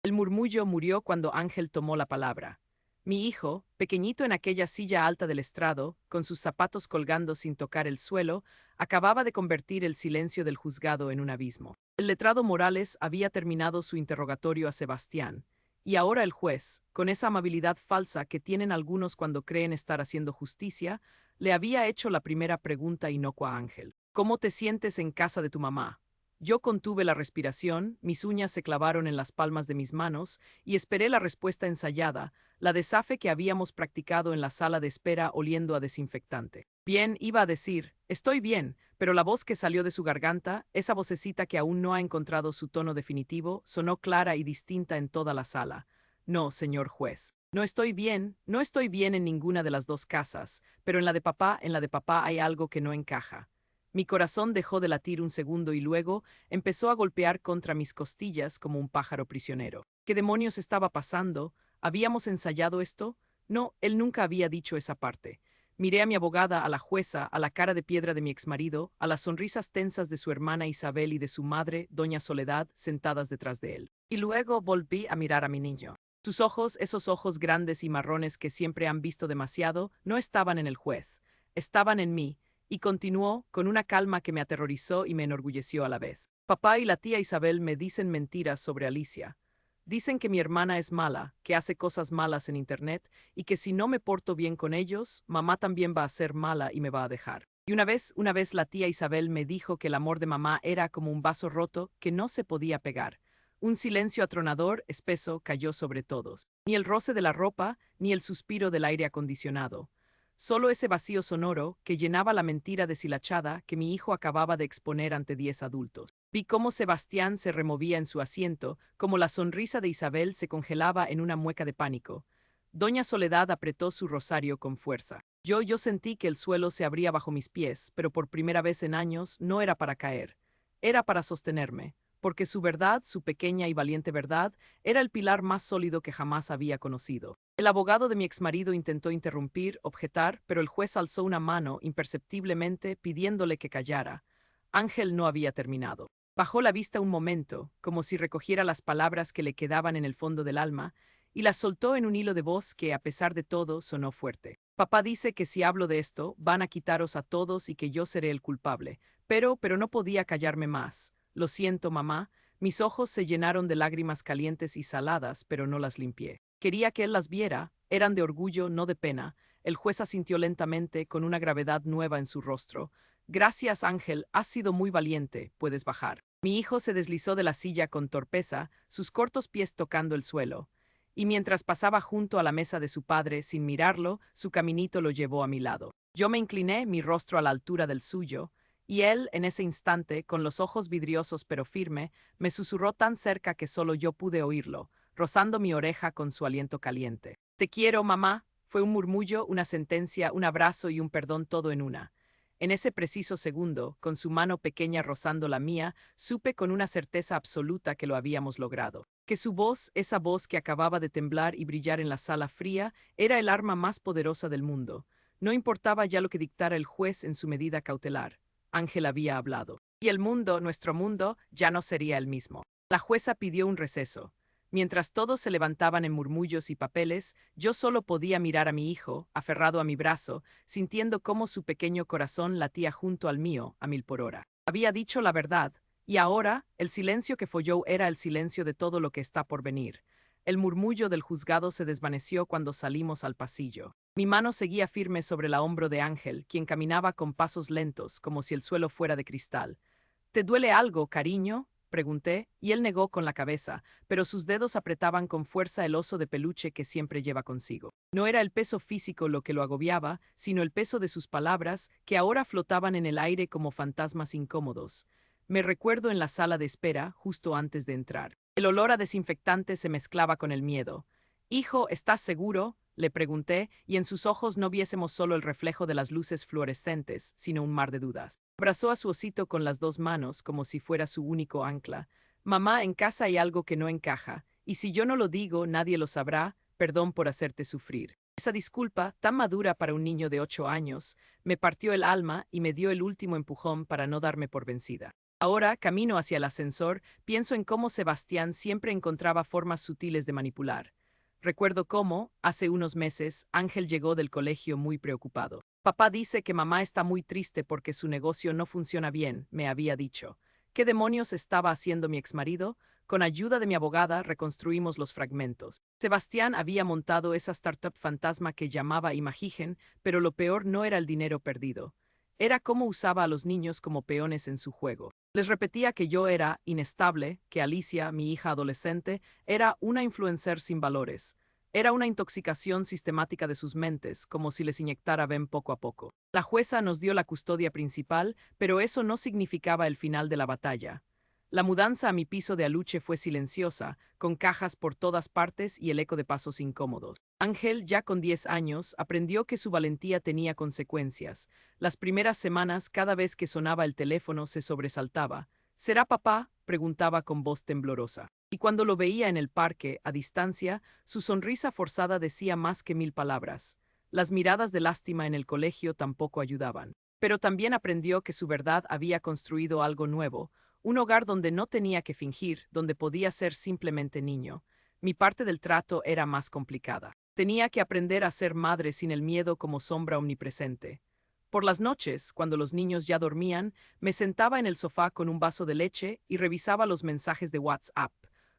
El murmullo murió cuando Ángel tomó la palabra. Mi hijo, pequeñito en aquella silla alta del estrado, con sus zapatos colgando sin tocar el suelo, acababa de convertir el silencio del juzgado en un abismo. El letrado Morales había terminado su interrogatorio a Sebastián, y ahora el juez, con esa amabilidad falsa que tienen algunos cuando creen estar haciendo justicia, le había hecho la primera pregunta inocua a Ángel. ¿Cómo te sientes en casa de tu mamá? Yo contuve la respiración, mis uñas se clavaron en las palmas de mis manos, y esperé la respuesta ensayada, la desafe que habíamos practicado en la sala de espera oliendo a desinfectante. Bien, iba a decir, estoy bien, pero la voz que salió de su garganta, esa vocecita que aún no ha encontrado su tono definitivo, sonó clara y distinta en toda la sala. No, señor juez. No estoy bien en ninguna de las dos casas, pero en la de papá hay algo que no encaja. Mi corazón dejó de latir un segundo y luego empezó a golpear contra mis costillas como un pájaro prisionero. ¿Qué demonios estaba pasando? ¿Habíamos ensayado esto? No, él nunca había dicho esa parte. Miré a mi abogada, a la jueza, a la cara de piedra de mi exmarido, a las sonrisas tensas de su hermana Isabel y de su madre, doña Soledad, sentadas detrás de él. Y luego volví a mirar a mi niño. Sus ojos, esos ojos grandes y marrones que siempre han visto demasiado, no estaban en el juez. Estaban en mí, y continuó con una calma que me aterrorizó y me enorgulleció a la vez. Papá y la tía Isabel me dicen mentiras sobre Alicia. Dicen que mi hermana es mala, que hace cosas malas en internet y que si no me porto bien con ellos, mamá también va a ser mala y me va a dejar. Y una vez la tía Isabel me dijo que el amor de mamá era como un vaso roto que no se podía pegar. Un silencio atronador, espeso, cayó sobre todos. Ni el roce de la ropa, ni el suspiro del aire acondicionado. Solo ese vacío sonoro que llenaba la mentira deshilachada que mi hijo acababa de exponer ante 10 adultos. Vi cómo Sebastián se removía en su asiento, como la sonrisa de Isabel se congelaba en una mueca de pánico. Doña Soledad apretó su rosario con fuerza. Yo sentí que el suelo se abría bajo mis pies, pero por primera vez en años no era para caer. Era para sostenerme, porque su verdad, su pequeña y valiente verdad, era el pilar más sólido que jamás había conocido. El abogado de mi exmarido intentó interrumpir, objetar, pero el juez alzó una mano imperceptiblemente pidiéndole que callara. Ángel no había terminado. Bajó la vista un momento, como si recogiera las palabras que le quedaban en el fondo del alma, y las soltó en un hilo de voz que, a pesar de todo, sonó fuerte. Papá dice que si hablo de esto, van a quitaros a todos y que yo seré el culpable. Pero no podía callarme más. Lo siento, mamá. Mis ojos se llenaron de lágrimas calientes y saladas, pero no las limpié. Quería que él las viera, eran de orgullo, no de pena. El juez asintió lentamente, con una gravedad nueva en su rostro. Gracias, Ángel, has sido muy valiente, puedes bajar. Mi hijo se deslizó de la silla con torpeza, sus cortos pies tocando el suelo. Y mientras pasaba junto a la mesa de su padre, sin mirarlo, su caminito lo llevó a mi lado. Yo me incliné, mi rostro a la altura del suyo, y él, en ese instante, con los ojos vidriosos pero firme, me susurró tan cerca que solo yo pude oírlo, rozando mi oreja con su aliento caliente. Te quiero, mamá. Fue un murmullo, una sentencia, un abrazo y un perdón todo en una. En ese preciso segundo, con su mano pequeña rozando la mía, supe con una certeza absoluta que lo habíamos logrado. Que su voz, esa voz que acababa de temblar y brillar en la sala fría, era el arma más poderosa del mundo. No importaba ya lo que dictara el juez en su medida cautelar. Ángel había hablado. Y el mundo, nuestro mundo, ya no sería el mismo. La jueza pidió un receso. Mientras todos se levantaban en murmullos y papeles, yo solo podía mirar a mi hijo, aferrado a mi brazo, sintiendo cómo su pequeño corazón latía junto al mío, a 1000 por hora. Había dicho la verdad, y ahora, el silencio que folló era el silencio de todo lo que está por venir. El murmullo del juzgado se desvaneció cuando salimos al pasillo. Mi mano seguía firme sobre el hombro de Ángel, quien caminaba con pasos lentos, como si el suelo fuera de cristal. ¿Te duele algo, cariño?, pregunté, y él negó con la cabeza, pero sus dedos apretaban con fuerza el oso de peluche que siempre lleva consigo. No era el peso físico lo que lo agobiaba, sino el peso de sus palabras, que ahora flotaban en el aire como fantasmas incómodos. Me recuerdo en la sala de espera, justo antes de entrar. El olor a desinfectante se mezclaba con el miedo. Hijo, ¿estás seguro?, le pregunté, y en sus ojos no viésemos solo el reflejo de las luces fluorescentes, sino un mar de dudas. Abrazó a su osito con las dos manos, como si fuera su único ancla. Mamá, en casa hay algo que no encaja, y si yo no lo digo, nadie lo sabrá, perdón por hacerte sufrir. Esa disculpa, tan madura para un niño de 8 años, me partió el alma y me dio el último empujón para no darme por vencida. Ahora, camino hacia el ascensor, pienso en cómo Sebastián siempre encontraba formas sutiles de manipular. Recuerdo cómo, hace unos meses, Ángel llegó del colegio muy preocupado. Papá dice que mamá está muy triste porque su negocio no funciona bien, me había dicho. ¿Qué demonios estaba haciendo mi exmarido? Con ayuda de mi abogada reconstruimos los fragmentos. Sebastián había montado esa startup fantasma que llamaba Imagigen, pero lo peor no era el dinero perdido. Era cómo usaba a los niños como peones en su juego. Les repetía que yo era inestable, que Alicia, mi hija adolescente, era una influencer sin valores. Era una intoxicación sistemática de sus mentes, como si les inyectara ven poco a poco. La jueza nos dio la custodia principal, pero eso no significaba el final de la batalla. La mudanza a mi piso de aluche fue silenciosa, con cajas por todas partes y el eco de pasos incómodos. Ángel, ya con 10 años, aprendió que su valentía tenía consecuencias. Las primeras semanas, cada vez que sonaba el teléfono, se sobresaltaba. ¿Será papá?, preguntaba con voz temblorosa. Y cuando lo veía en el parque, a distancia, su sonrisa forzada decía más que 1000 palabras. Las miradas de lástima en el colegio tampoco ayudaban. Pero también aprendió que su verdad había construido algo nuevo, un hogar donde no tenía que fingir, donde podía ser simplemente niño. Mi parte del trato era más complicada. Tenía que aprender a ser madre sin el miedo como sombra omnipresente. Por las noches, cuando los niños ya dormían, me sentaba en el sofá con un vaso de leche y revisaba los mensajes de WhatsApp,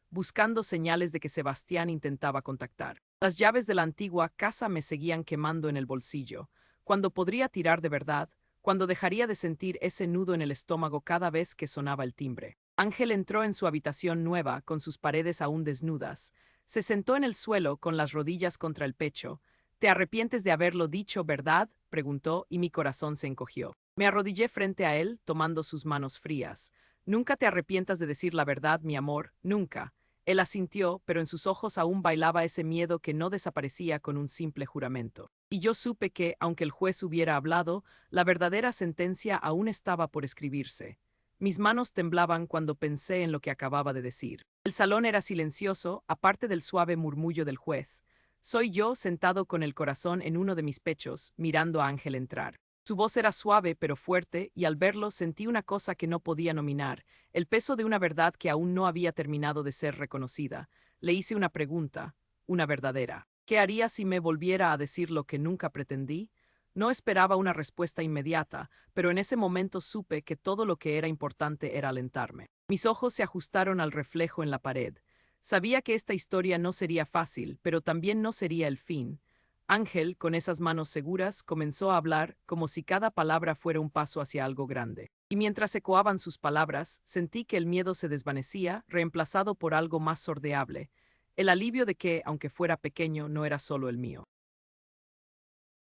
buscando señales de que Sebastián intentaba contactar. Las llaves de la antigua casa me seguían quemando en el bolsillo. ¿Cuándo podría tirar de verdad? ¿Cuándo dejaría de sentir ese nudo en el estómago cada vez que sonaba el timbre? Ángel entró en su habitación nueva, con sus paredes aún desnudas. Se sentó en el suelo, con las rodillas contra el pecho. ¿Te arrepientes de haberlo dicho, verdad?, preguntó, y mi corazón se encogió. Me arrodillé frente a él, tomando sus manos frías. Nunca te arrepientas de decir la verdad, mi amor, nunca. Él asintió, pero en sus ojos aún bailaba ese miedo que no desaparecía con un simple juramento. Y yo supe que, aunque el juez hubiera hablado, la verdadera sentencia aún estaba por escribirse. Mis manos temblaban cuando pensé en lo que acababa de decir. El salón era silencioso, aparte del suave murmullo del juez. Soy yo sentado con el corazón en uno de mis pechos, mirando a Ángel entrar. Su voz era suave pero fuerte, y al verlo sentí una cosa que no podía nominar, el peso de una verdad que aún no había terminado de ser reconocida. Le hice una pregunta, una verdadera. ¿Qué haría si me volviera a decir lo que nunca pretendí? No esperaba una respuesta inmediata, pero en ese momento supe que todo lo que era importante era alentarme. Mis ojos se ajustaron al reflejo en la pared. Sabía que esta historia no sería fácil, pero también no sería el fin. Ángel, con esas manos seguras, comenzó a hablar como si cada palabra fuera un paso hacia algo grande. Y mientras ecoaban sus palabras, sentí que el miedo se desvanecía, reemplazado por algo más sordeable, el alivio de que, aunque fuera pequeño, no era solo el mío.